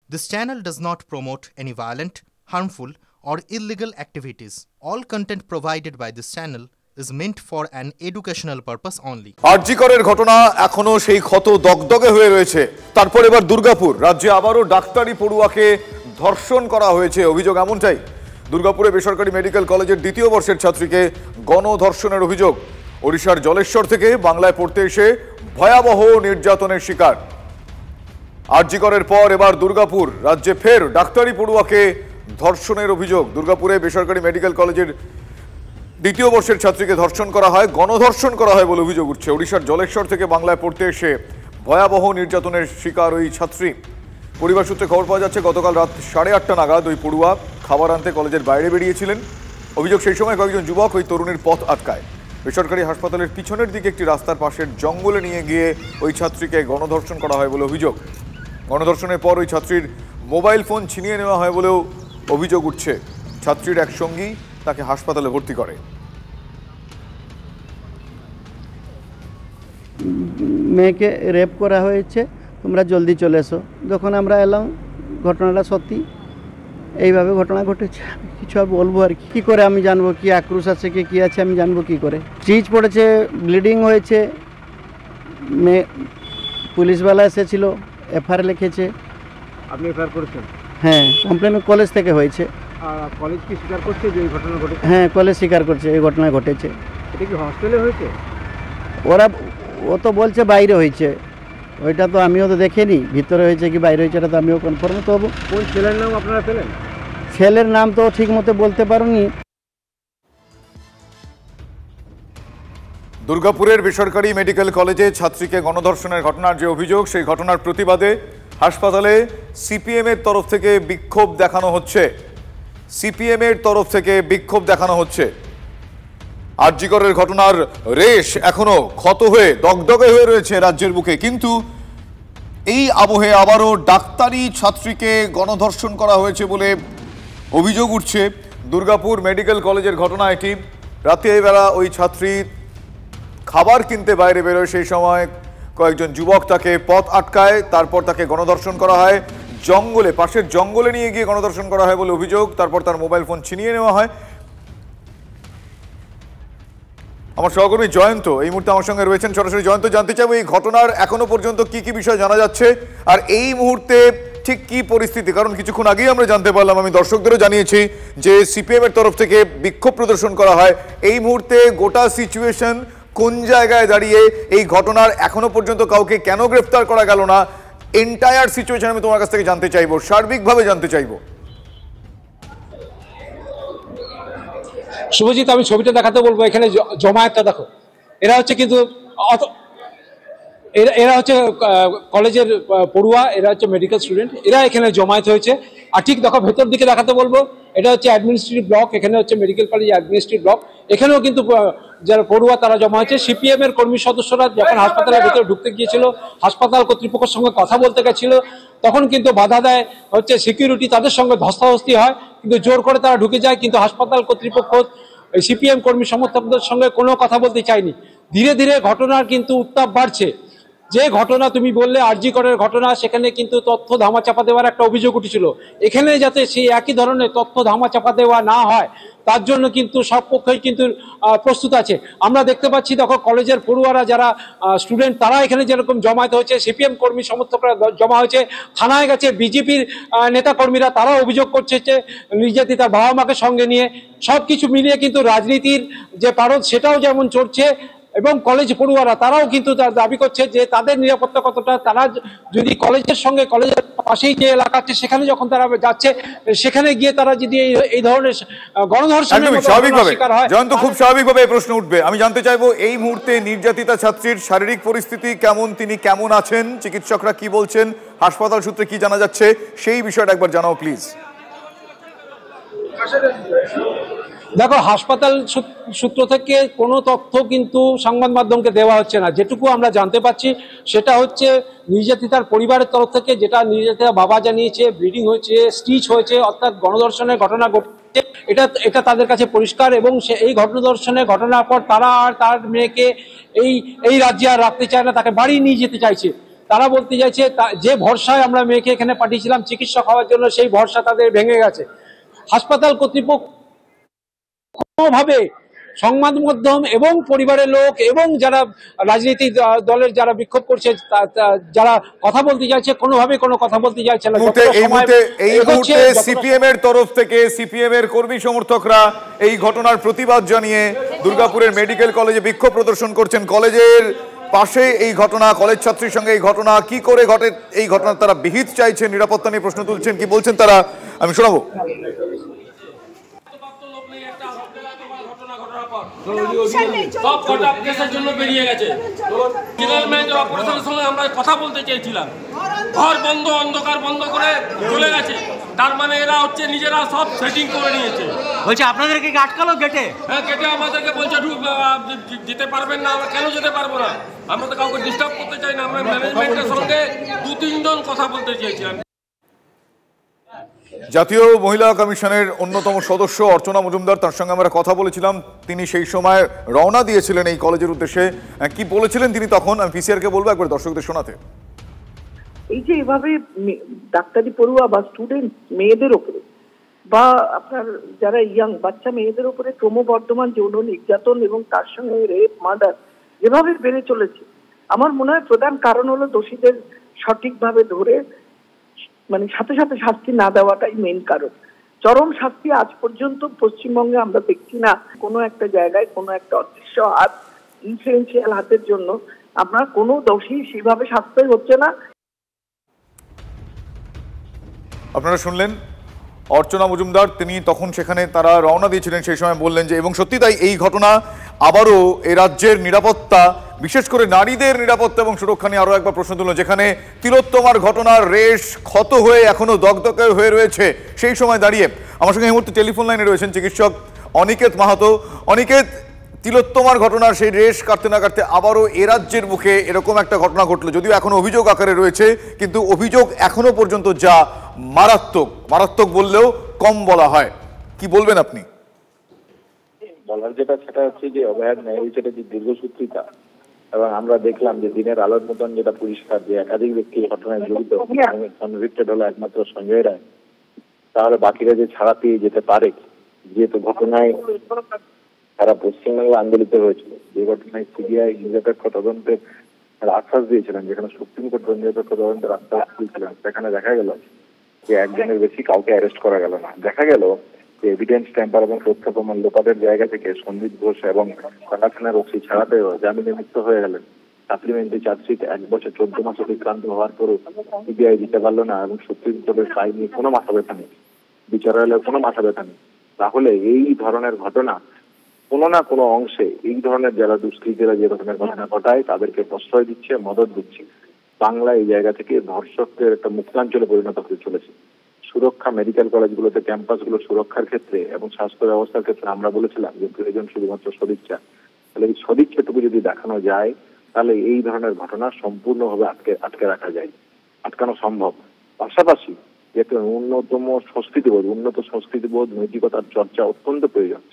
This channel does not promote any violent, harmful, or illegal activities. All content provided by this channel is meant for an educational purpose only. আরজিকরের ঘটনা এখনো সেই ক্ষত দগদগে হয়ে রয়েছে। তারপর এবার দুর্গাপুর রাজ্যে আবারও ডাক্তারি পড়ুয়াকে ধর্ষণ করা হয়েছে, অভিযোগ এমনটাই। দুর্গাপুরে বেসরকারি মেডিকেল কলেজের দ্বিতীয় বর্ষের ছাত্রীকে গণধর্ষণের অভিযোগ। ওড়িশার জলেশ্বর থেকে বাংলায় পড়তে এসে ভয়াবহ নির্যাতনের শিকার। আরজিকরের পর এবার দুর্গাপুর রাজ্যে ফের ডাক্তারি পড়ুয়াকে ধর্ষণের অভিযোগ। দুর্গাপুরে বেসরকারি মেডিকেল কলেজের দ্বিতীয় বর্ষের ছাত্রীকে ধর্ষণ করা হয়, গণধর্ষণ করা হয় বলে অভিযোগ উঠছে। ওড়িশার জলেশ্বর থেকে বাংলায় পড়তে এসে ভয়াবহ নির্যাতনের শিকার ওই ছাত্রী। পরিবার সূত্রে খবর পাওয়া যাচ্ছে গতকাল রাত 8:30 নাগাদ ওই পড়ুয়া খাবার আনতে কলেজের বাইরে বেরিয়েছিলেন। অভিযোগ সেই সময় কয়েকজন যুবক ওই তরুণীর পথ আটকায়। বেসরকারি হাসপাতালের পিছনের দিকে একটি রাস্তার পাশের জঙ্গলে নিয়ে গিয়ে ওই ছাত্রীকে গণধর্ষণ করা হয় বলে অভিযোগ। গণধর্ষণের পর ওই ছাত্রীর মোবাইল ফোন ছিনিয়ে নেওয়া হয় বলেও অভিযোগ উঠছে। ছাত্রীর এক সঙ্গী তাকে হাসপাতালে ভর্তি করে। মেয়েকে রেপ করা হয়েছে, তোমরা জলদি চলে এসো। যখন আমরা এলাম ঘটনাটা সত্যি এইভাবে ঘটনা ঘটেছে। কিছু আর বলবো আর কি করে আমি জানবো কি আক্রোশ আছে কি কী আছে আমি জানবো কি করে। স্টিচ পড়েছে, ব্লিডিং হয়েছে। মেয়ে পুলিশওয়ালা এসেছিল, এফআইআর লিখেছে। আপনি এফআইআর করেছেন? হ্যাঁ, কমপ্লেন কলেজ থেকে হয়েছে। আর কলেজ কি স্বীকার করছে যে এই ঘটনা ঘটেছে? হ্যাঁ, কলেজ স্বীকার করছে এই ঘটনা ঘটেছে। এটা কি হস্টেলে হয়েছে? ও তো বলছে বাইরে হয়েছে, ওইটা তো আমিও তো দেখিনি ভিতরে হয়েছে কি বাইরে হয়েছে, এটা তো আমিও কনফার্ম তো হবো। কোন ছেলের নাম আপনারা পেলেন? ছেলের নাম তো ঠিক মতো বলতে পারোনি। দুর্গাপুরের বেসরকারি মেডিকেল কলেজে ছাত্রীকে গণধর্ষণের ঘটনার যে অভিযোগ, সেই ঘটনার প্রতিবাদে হাসপাতালে সিপিএমের তরফ থেকে বিক্ষোভ দেখানো হচ্ছে। সিপিএমের তরফ থেকে বিক্ষোভ দেখানো হচ্ছে। আরজিকরের ঘটনার রেশ এখনো ক্ষত হয়ে দগদগে হয়ে রয়েছে রাজ্যের বুকে, কিন্তু এই আবহে আবারও ডাক্তারি ছাত্রীকে গণধর্ষণ করা হয়েছে বলে অভিযোগ উঠছে। দুর্গাপুর মেডিকেল কলেজের ঘটনা এটি। রাতের বেলা ওই ছাত্রী খাবার কিনতে বাইরে বেরোয়, সেই সময় কয়েকজন যুবক তাকে পথ আটকায়। তারপর তাকে গণধর্ষণ করা হয় জঙ্গলে, পাশের জঙ্গলে নিয়ে গিয়ে গণধর্ষণ করা হয় বলে অভিযোগ। তারপর তার মোবাইল ফোন ছিনিয়ে নেওয়া হয়। আমার সহকর্মী জয়ন্ত এই মুহূর্তে আমার সঙ্গে রয়েছেন সরাসরি। জয়ন্ত, জানতে চাইবো এই ঘটনার এখনো পর্যন্ত কি কি বিষয় জানা যাচ্ছে আর এই মুহূর্তে ঠিক কি পরিস্থিতি? কারণ কিছুক্ষণ আগেই আমরা জানতে পারলাম, আমি দর্শকদেরও জানিয়েছি যে সিপিএম এর তরফ থেকে বিক্ষোভ প্রদর্শন করা হয়। এই মুহূর্তে গোটা সিচুয়েশন কোন জায়গায় দাঁড়িয়ে, এই ঘটনার এখনো পর্যন্ত কাউকে কেন গ্রেফতার করা গেল না, এন্টায়ার সিচুয়েশন আমি তোমার কাছ থেকে জানতে চাইবো, সার্বিকভাবে জানতে চাইবো। শুভজিৎ, আমি ছবিটা দেখাতে বলবো। এখানে জমায়েতটা দেখো, এরা হচ্ছে কিন্তু এরা হচ্ছে কলেজের পড়ুয়া, এরা হচ্ছে মেডিকেল স্টুডেন্ট, এরা এখানে জমায়েত হয়েছে। আর ঠিক দেখো ভেতর দিকে দেখাতে বলবো, এটা হচ্ছে অ্যাডমিনিস্ট্রেটিভ ব্লক, এখানে হচ্ছে মেডিকেল কলেজ অ্যাডমিনিস্ট্রেটিভ ব্লক। এখানেও কিন্তু যারা পড়ুয়া তারা জমা হয়েছে। সিপিএম এর কর্মী সদস্যরা যখন হাসপাতালের ভেতরে ঢুকতে গিয়েছিল, হাসপাতাল কর্তৃপক্ষের সঙ্গে কথা বলতে গেছিল, তখন কিন্তু বাধা দেয় হচ্ছে সিকিউরিটি, তাদের সঙ্গে ধস্তাধস্তি হয়, কিন্তু জোর করে তারা ঢুকে যায়। কিন্তু হাসপাতাল কর্তৃপক্ষ সিপিএম কর্মী সমর্থকদের সঙ্গে কোনো কথা বলতে চায়নি। ধীরে ধীরে ঘটনার কিন্তু উত্তাপ বাড়ছে। যে ঘটনা তুমি বললে আরজিকরের ঘটনা, সেখানে কিন্তু তথ্য ধামাচাপা দেওয়ার একটা অভিযোগ উঠেছিল। এখানে যাতে সেই একই ধরনের তথ্য ধামাচাপা দেওয়া না হয়, তার জন্য কিন্তু সব পক্ষই কিন্তু প্রস্তুত আছে। আমরা দেখতে পাচ্ছি দেখো কলেজের পড়ুয়ারা যারা স্টুডেন্ট, তারা এখানে যেরকম জমায়েত হয়েছে, সিপিএম কর্মী সমর্থকরা জমা হয়েছে, থানায় গেছে বিজেপির নেতাকর্মীরা, তারাও অভিযোগ করছে যে নিজেদের তার বাবা মাকে সঙ্গে নিয়ে সব কিছু মিলিয়ে কিন্তু রাজনীতির যে পারদ সেটাও যেমন চলছে। এবং কলেজ পড়ুয়ারা তারাও কিন্তু দাবি করছে যে তাদের নিরাপত্তা কতটা, তারা যদি কলেজের সঙ্গে কলেজের পাশেই যে এলাকা আছে সেখানে যখন তারা যাচ্ছে, সেখানে গিয়ে তারা যদি এই ধরনের গণধর্ষণের শিকার হয়। জয়ন্ত, খুব স্বাভাবিকভাবে এই প্রশ্ন উঠবে। আমি জানতে চাইবো এই মুহূর্তে নির্যাতিতা ছাত্রীর শারীরিক পরিস্থিতি কেমন, তিনি কেমন আছেন, চিকিৎসকরা কি বলছেন, হাসপাতাল সূত্রে কি জানা যাচ্ছে, সেই বিষয়টা একবার জানাও প্লিজ। দেখো, হাসপাতাল সূত্র থেকে কোনো তথ্য কিন্তু সংবাদ মাধ্যমকে দেওয়া হচ্ছে না। যেটুকু আমরা জানতে পারছি সেটা হচ্ছে নির্যাতিতার পরিবারের তরফ থেকে, যেটা নির্যাতিতার বাবা জানিয়েছে, ব্লিডিং হয়েছে, স্টিচ হয়েছে, অর্থাৎ গণধর্ষণের ঘটনা ঘটেছে, এটা তাদের কাছে পরিষ্কার। এবং এই গণধর্ষণের ঘটনার পর তারা আর তার মেয়েকে এই রাজ্যে আর রাখতে চায় না, তাকে বাড়ি নিয়ে যেতে চাইছে। তারা বলতে চাইছে যে ভরসায় আমরা মেয়েকে এখানে পাঠিয়েছিলাম চিকিৎসা হওয়ার জন্য, সেই ভরসা তাদের ভেঙে গেছে। হাসপাতাল কর্তৃপক্ষ কোনোভাবে সংবাদ মাধ্যম এবং পরিবারের লোক এবং যারা রাজনৈতিক দলের যারা বিক্ষোভ করছে, যারা কথা বলতে চাইছে, কোনোভাবে কোনো কথা বলতে চাইছে না। এই মুহূর্তে সিপিএম এর তরফ থেকে সিপিএম এর কর্মী সমর্থকরা এই ঘটনার প্রতিবাদ জানিয়ে দুর্গাপুরের মেডিকেল কলেজে বিক্ষোভ প্রদর্শন করছেন। কলেজের পাশে এই ঘটনা, কলেজ ছাত্রীর সঙ্গে এই ঘটনা, কি করে ঘটে এই ঘটনা তারা বিহিত চাইছেন, নিরাপত্তা নিয়ে প্রশ্ন তুলছেন, কি বলছেন তারা আমি শোনাবো। সব কটা কেসের জন্য বেরিয়ে গেছে। জেনারেল ম্যানেজার অপারেশনের সঙ্গে আমরা কথা বলতে চেয়েছিলাম, ঘর বন্ধ, অন্ধকার বন্ধ করে চলে গেছে। তার মানে এরা হচ্ছে নিজেরা সব সেটিং করে নিয়েছে। বলছে আপনাদেরকে কি আটকালো গেটে? হ্যাঁ, গেটে আমাদেরকে বলছে যেতে পারবেন না। আমরা কেন যেতে পারবো না? আমরা তো কাউকে ডিস্টার্ব করতে চাই না। আমরা ম্যানেজমেন্টের সঙ্গে 2-3 জন কথা বলতে চেয়েছিলাম। জাতীয় মহিলা কমিশনের অন্যতম সদস্য অর্চনা মজুমদার, তার সঙ্গে আমরা কথা বলেছিলাম। তিনি সেই সময় রওনা দিয়েছিলেন এই কলেজের উদ্দেশ্যে। কি বলেছিলেন তিনি তখন, আমি পিসিআরকে বলবো একবার দর্শকদের শোনাতে। এই যে এভাবে ডাক্তারি পড়ুয়া বা স্টুডেন্ট মেয়েদের ওপরে বা আপনার যারা ইয়াং বাচ্চা মেয়েদের ওপরে ক্রমবর্ধমান যৌন নির্যাতন এবং তার সঙ্গে রেপ, মার্ডার যেভাবে বেড়ে চলেছে, আমার মনে হয় প্রধান কারণ হলো দোষীদের সঠিকভাবে ধরে মানে সাথে সাথে শাস্তি না দেওয়াটাই মেইন কারণ। চরম শাস্তি আজ পর্যন্ত পশ্চিমবঙ্গে আমরা দেখছি না। কোনো একটা জায়গায় কোনো একটা অদৃশ্য হাত, ইনফ্লুয়েন্সিয়াল হাতের জন্য আমরা কোনো দোষী সেভাবে শাস্তি হচ্ছে না। আপনারা শুনলেন অর্চনা মজুমদার, তিনি তখন সেখানে তারা রওনা দিয়েছিলেন, সেই সময় বললেন যে, এবং সত্যি তাই, এই ঘটনা আবারও এ রাজ্যের নিরাপত্তা, বিশেষ করে নারীদের নিরাপত্তা এবং সুরক্ষা নিয়ে আরও একবার প্রশ্ন তুলল। যেখানে তিলোত্তমার ঘটনার রেশ ক্ষত হয়ে এখনো দগদগে হয়ে রয়েছে, সেই সময় দাঁড়িয়ে আমার সঙ্গে এই মুহূর্তে টেলিফোন লাইনে রয়েছেন চিকিৎসক অনিকেত মাহাতো। অনিকেত, তিলোত্তমার ঘটনার সেই রেশ কাটতে না কাটতে আবারও এ রাজ্যের মুখে এরকম একটা ঘটনা ঘটলো, যদিও এখনো অভিযোগ আকারে রয়েছে, কিন্তু অভিযোগ এখনো পর্যন্ত যা মারাত্মক বললেও কম বলা হয়। কি বলবেন আপনি? বলার যেটা সেটা হচ্ছে যে অভয়ার ন্যায় বিচারের যে দীর্ঘসূত্রিতা, এবং আমরা দেখলাম যে দিনের আলোর মতন যেটা পরিষ্কার যে একাধিক ব্যক্তি ঘটনায় জড়িত, কনভিক্টেড হলো একমাত্র সঞ্জয় রায়, তাহলে বাকিরা যে ছাড়া পেয়ে যেতে পারে, যেহেতু ঘটনায় সারা পশ্চিমবাংলা আন্দোলিত হয়েছিল, যে ঘটনায় সিবিআই নিরপেক্ষ তদন্তের আশ্বাস দিয়েছিলেন, যেখানে সুপ্রিম কোর্ট নিরপেক্ষ তদন্তের আশ্বাস দিয়েছিলেন, সেখানে দেখা গেল যে একজনের বেশি কাউকে অ্যারেস্ট করা গেল না। দেখা গেল যে এভিডেন্স ট্যাম্পার এবং তথ্য প্রমাণ লোপাটের জায়গা থেকে সন্দীপ ঘোষ এবং কাটা থানার ওসি ছাড়া পেয়েও জামিনে মুক্ত হয়ে গেলেন। সাপ্লিমেন্টারি চার্জশিট 1 বছর 14 মাস অতিক্রান্ত হওয়ার পরও সিবিআই দিতে পারলো না, এবং সুপ্রিম কোর্টের ফাইল নিয়ে কোনো মাথা ব্যথা নেই, বিচারালয়ে কোনো মাথা ব্যথা নেই। তাহলে এই ধরনের ঘটনা কোনো না কোনো অংশে এই ধরনের যারা দুষ্কৃতীরা যে ধরনের ঘটনা ঘটায় তাদেরকে প্রশ্রয় দিচ্ছে, মদত দিচ্ছে। বাংলা এই জায়গা থেকে ধর্ষকদের একটা মুক্তাঞ্চলে পরিণত হতে চলেছে। সুরক্ষা মেডিকেল কলেজগুলোতে ক্যাম্পাসগুলো সুরক্ষার ক্ষেত্রে এবং স্বাস্থ্য ব্যবস্থার ক্ষেত্রে আমরা বলেছিলাম যে প্রয়োজন শুধুমাত্র সদিচ্ছা। তাহলে এই সদিচ্ছাটুকু যদি দেখানো যায়, তাহলে এই ধরনের ঘটনা সম্পূর্ণভাবে আটকে রাখা যায়, আটকানো সম্ভব। পাশাপাশি একটা উন্নত সংস্কৃতিবোধ, নৈতিকতার চর্চা অত্যন্ত প্রয়োজন।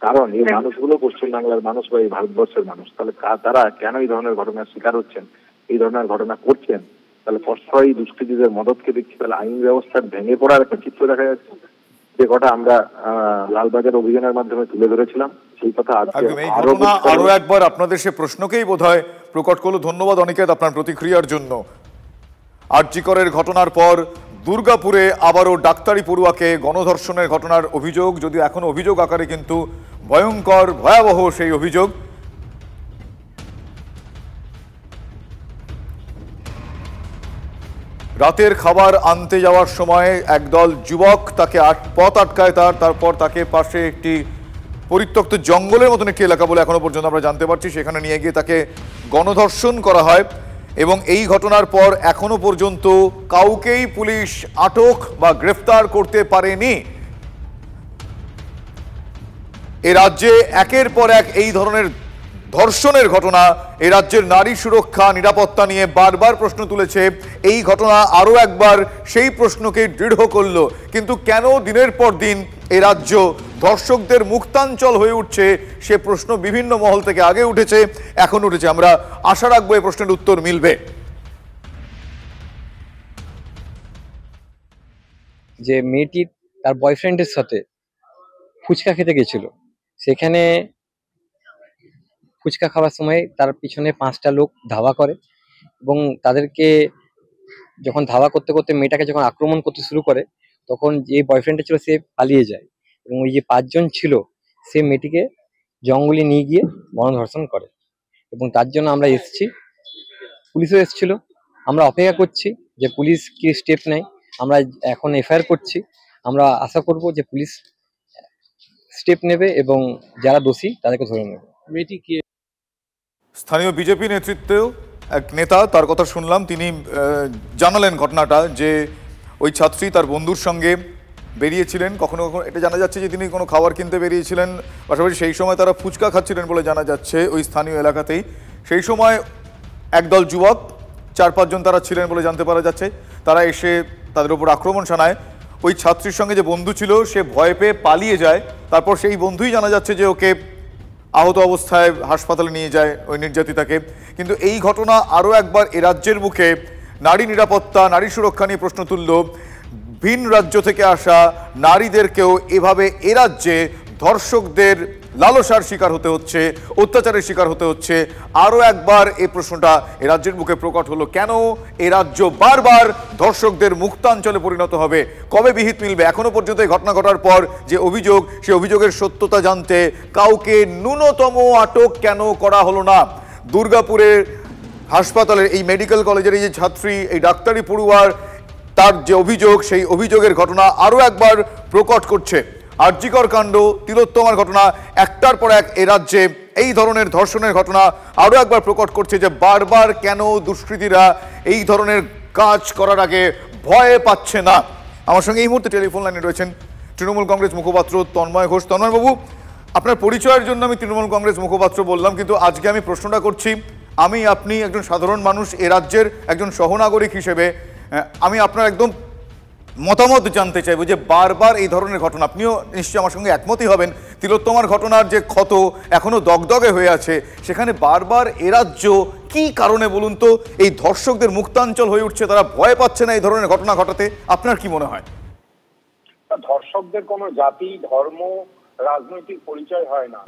কারণ এই মানুষগুলো পশ্চিমবাংলার মানুষ বা এই ভারতবর্ষের মানুষ, তাহলে তারা কেন এই ধরনের ঘটনার শিকার হচ্ছেন, এই ধরনের ঘটনা করছেন, তাহলে প্রশ্রয়ী দুষ্কৃতীদের মদতকে দেখছি। তাহলে আইন ব্যবস্থার ভেঙে পড়ার একটা চিত্র দেখা যাচ্ছে, যে কথা আমরা লালবাজার অভিযানের মাধ্যমে তুলে ধরেছিলাম, সেই কথা আরো একবার আপনাদের সে প্রশ্নকেই বোধহয় প্রকট করলো। ধন্যবাদ অনিকেত আপনার প্রতিক্রিয়ার জন্য। আরজি করের ঘটনার পর দুর্গাপুরে আবারও ডাক্তারি পড়ুয়াকে গণধর্ষণের ঘটনার অভিযোগ, যদিও এখনো অভিযোগ আকারে, কিন্তু ভয়ঙ্কর ভয়াবহ সেই অভিযোগ। রাতের খাবার আনতে যাওয়ার সময় একদল যুবক তাকে পথ আটকায়, তারপর তাকে পাশে একটি পরিত্যক্ত জঙ্গলের মতন একটি এলাকা বলে এখনো পর্যন্ত আমরা জানতে পারছি, সেখানে নিয়ে গিয়ে তাকে গণধর্ষণ করা হয়। এবং এই ঘটনার পর এখনো পর্যন্ত কাউকেই পুলিশ আটক বা গ্রেফতার করতে পারেনি। এ রাজ্যে একের পর এক এই ধরনের ধর্ষণের ঘটনা এ রাজ্যের নারী সুরক্ষা, নিরাপত্তা নিয়ে বারবার প্রশ্ন তুলেছে। এই ঘটনা আরও একবার সেই প্রশ্নকে দৃঢ় করল। কিন্তু কেন দিনের পর দিন এ রাজ্য ধর্ষকদের মুক্তাঞ্চল হয়ে উঠছে, সে প্রশ্ন বিভিন্ন মহল থেকে আগে উঠেছে, এখন উঠেছে। আমরা আশা রাখবো এই প্রশ্নের উত্তর মিলবে। যে মেয়েটি তার বয়ফ্রেন্ডের সাথে ফুচকা খেতে গেছিল। সেখানে ফুচকা খাওয়ার সময় তার পিছনে 5টা লোক ধাওয়া করে এবং তাদেরকে যখন ধাওয়া করতে করতে মেয়েটাকে যখন আক্রমণ করতে শুরু করে, তখন যে বয়ফ্রেন্ডটা ছিল সে পালিয়ে যায় এবং ওই যে 5 জন ছিল সে মেয়েটিকে জঙ্গলে নিয়ে গিয়ে গণধর্ষণ করে। এবং তার জন্য আমরা এসেছি, পুলিশও এসেছিল। আমরা অপেক্ষা করছি যে পুলিশ কি স্টেপ নেয়। আমরা এখন এফআইআর করছি। আমরা আশা করব যে পুলিশ স্টেপ নেবে এবং যারা দোষী তাদেরকে ধরে নেবে। মেয়েটি কি স্থানীয় বিজেপি নেতৃত্বেও এক নেতা, তার কথা শুনলাম, তিনি জানালেন ঘটনাটা যে ওই ছাত্রী তার বন্ধুর সঙ্গে বেরিয়েছিলেন। কখনো কখনো এটা জানা যাচ্ছে যে তিনি কোনো খাবার কিনতে বেরিয়েছিলেন, পাশাপাশি সেই সময় তারা ফুচকা খাচ্ছিলেন বলে জানা যাচ্ছে ওই স্থানীয় এলাকাতেই। সেই সময় একদল যুবক 4-5 জন তারা ছিলেন বলে জানতে পারা যাচ্ছে। তারা এসে তাদের উপর আক্রমণ শানায়। ওই ছাত্রীর সঙ্গে যে বন্ধু ছিল সে ভয় পেয়ে পালিয়ে যায়। তারপর সেই বন্ধুই জানা যাচ্ছে যে ওকে আহত অবস্থায় হাসপাতালে নিয়ে যায় ওই নির্যাতিতাকে। কিন্তু এই ঘটনা আরও একবার এ রাজ্যের মুখে নারী নিরাপত্তা, নারী সুরক্ষা নিয়ে প্রশ্ন তুলল। ভিন রাজ্য থেকে আসা নারীদেরকেও এভাবে এ রাজ্যে ধর্ষকদের লালসার শিকার হতে হচ্ছে, অত্যাচারের শিকার হতে হচ্ছে। আরও একবার এই প্রশ্নটা এ রাজ্যের মুখে প্রকট হলো, কেন এ রাজ্য বারবার ধর্ষকদের মুক্তাঞ্চলে পরিণত হবে? কবে বিহিত মিলবে? এখনো পর্যন্ত এই ঘটনা ঘটার পর যে অভিযোগ, সেই অভিযোগের সত্যতা জানতে কাউকে ন্যূনতম আটক কেন করা হলো না? দুর্গাপুরের হাসপাতালের এই মেডিকেল কলেজের এই যে ছাত্রী, এই ডাক্তারি পড়ুয়ার তার যে অভিযোগ, সেই অভিযোগের ঘটনা আরও একবার প্রকট করছে আরজিকর কাণ্ড, তিলোত্তমার ঘটনা। একটার পর এক এ রাজ্যে এই ধরনের ধর্ষণের ঘটনা আরও একবার প্রকট করছে যে বারবার কেন দুষ্কৃতীরা এই ধরনের কাজ করার আগে ভয় পাচ্ছে না। আমার সঙ্গে এই মুহূর্তে টেলিফোন লাইনে রয়েছেন তৃণমূল কংগ্রেস মুখপাত্র তন্ময় ঘোষ। তন্ময়বাবু, আপনার পরিচয়ের জন্য আমি তৃণমূল কংগ্রেস মুখপাত্র বললাম, কিন্তু আজকে আমি প্রশ্নটা করছি, আপনি একজন সাধারণ মানুষ, এ রাজ্যের একজন সহনাগরিক হিসেবে আমি আপনার একদম মতামত জানতে চাইবো যে বারবার এই ধরনের ঘটনা, আপনিও নিশ্চয়ই আমার সঙ্গে একমতই হবেন, তিলোত্তমার ঘটনার যে ক্ষত এখনো দগদগে হয়ে আছে, সেখানে বারবার এ রাজ্য কি কারণে বলুন তো এই ধর্ষকদের মুক্তাঞ্চল হয়ে উঠছে? তারা ভয় পাচ্ছে না এই ধরনের ঘটনা ঘটাতে? আপনার কি মনে হয়? ধর্ষকদের কোনো জাতি, ধর্ম, রাজনৈতিক পরিচয় হয় না,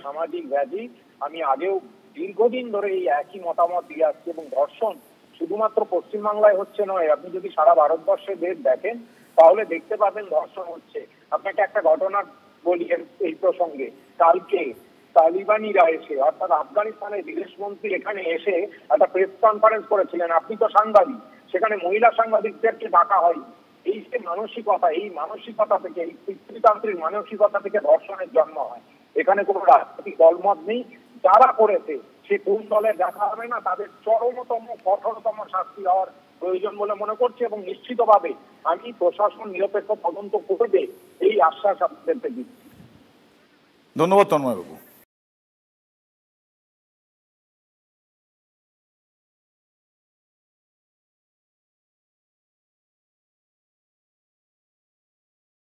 সামাজিক ব্যাধি। আমি আগেও দীর্ঘদিন ধরে এই একই মতামত দিয়ে আসছি। এবং ধর্ষণ শুধুমাত্র পশ্চিমবাংলায় হচ্ছে নয়, আপনি যদি সারা ভারতবর্ষে দেখেন তাহলে দেখতে পাবেন ধর্ষণ হচ্ছে। আপনাকে একটা ঘটনা বলি এই প্রসঙ্গে। কালকে তালিবানিরা এসে, অর্থাৎ আফগানিস্তানের বিদেশমন্ত্রী এখানে এসে একটা প্রেস কনফারেন্স করেছিলেন। আপনি তো সাংবাদিক, সেখানে মহিলা সাংবাদিকদেরকে ডাকা হয়। এই যে মানসিকতা, এই মানসিকতা থেকে, এই পিতৃতান্ত্রিক মানসিকতা থেকে ধর্ষণের জন্ম হয়। এখানে কোনো রাজনৈতিক দলমত নেই। যারা করেছে সে কোন দলে দেখা হবে না, তাদের চরমতম কঠোরতম শাস্তি হওয়ার প্রয়োজন বলে মনে করছে। এবং নিশ্চিতভাবে আমি প্রশাসন নিরপেক্ষ তদন্ত করবে এই আশ্বাস আপনাদেরকে দিচ্ছি। ধন্যবাদ তন্ময়বাবু।